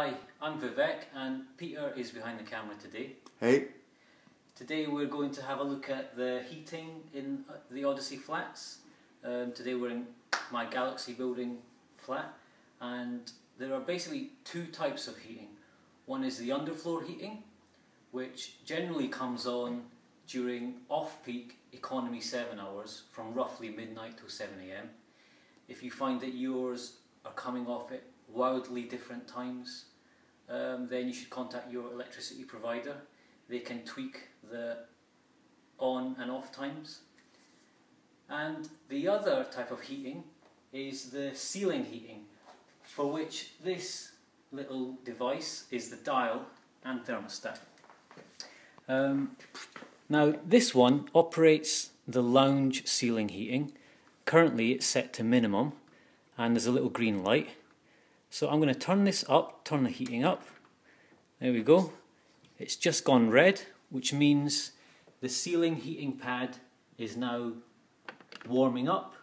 Hi, I'm Vivek and Peter is behind the camera today. Hey. Today we're going to have a look at the heating in the Odyssey flats. Today we're in my Galaxy building flat, and there are basically two types of heating. One is the underfloor heating, which generally comes on during off-peak economy 7 hours from roughly midnight till 7 AM. If you find that yours are coming off at wildly different times, then you should contact your electricity provider. They can tweak the on and off times. And the other type of heating is the ceiling heating, for which this little device is the dial and thermostat. Now this one operates the lounge ceiling heating. Currently it's set to minimum and there's a little green light. So I'm going to turn this up, turn the heating up. There we go. It's just gone red, which means the ceiling heating pad is now warming up,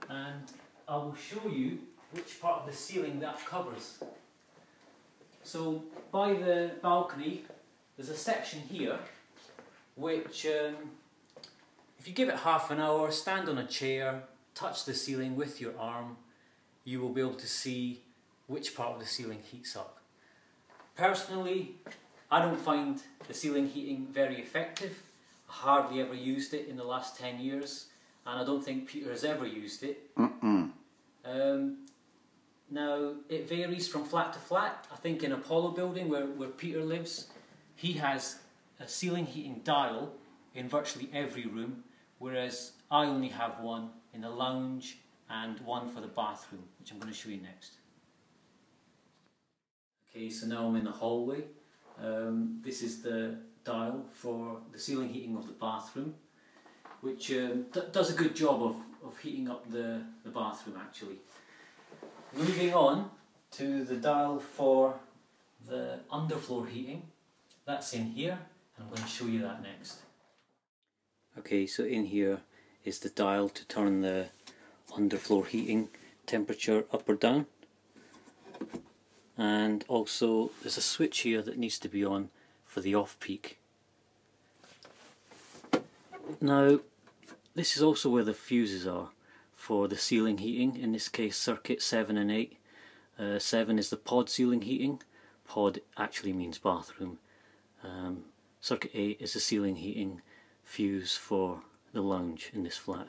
and I will show you which part of the ceiling that covers. So by the balcony there's a section here which if you give it half an hour, stand on a chair, touch the ceiling with your arm, you will be able to see which part of the ceiling heats up. Personally, I don't find the ceiling heating very effective. I hardly ever used it in the last 10 years, and I don't think Peter has ever used it. Now, it varies from flat to flat. I think in Apollo building, where Peter lives, he has a ceiling heating dial in virtually every room, whereas I only have one in the lounge and one for the bathroom, which I'm going to show you next. Okay, so now I'm in the hallway. This is the dial for the ceiling heating of the bathroom, which does a good job of heating up the bathroom actually. Moving on to the dial for the underfloor heating, that's in here, and I'm going to show you that next. Okay, so in here is the dial to turn the underfloor heating temperature up or down. And also there's a switch here that needs to be on for the off-peak. Now this is also where the fuses are for the ceiling heating, in this case circuit 7 and 8. 7 is the pod ceiling heating, pod actually means bathroom. Circuit 8 is the ceiling heating fuse for the lounge in this flat.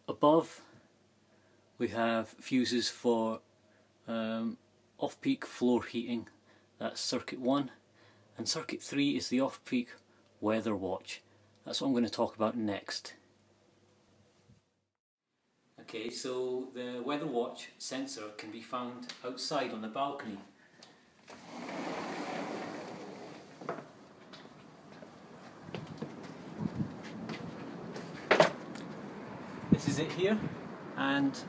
Above we have fuses for off-peak floor heating, that's circuit 1, and circuit 3 is the off-peak weather watch. That's what I'm going to talk about next. Okay, so the weather watch sensor can be found outside on the balcony. This is it here, and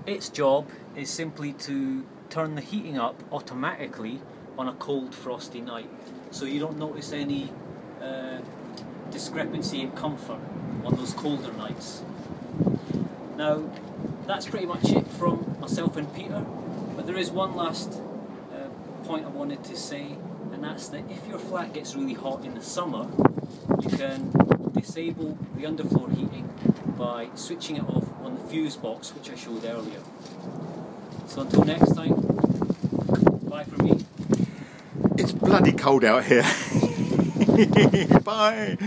its job is simply to turn the heating up automatically on a cold frosty night, so you don't notice any discrepancy in comfort on those colder nights. Now that's pretty much it from myself and Peter, but there is one last point I wanted to say, and that's that if your flat gets really hot in the summer, you can disable the underfloor heating by switching it off on the fuse box, which I showed earlier. So until next time, bye from me. It's bloody cold out here. Bye.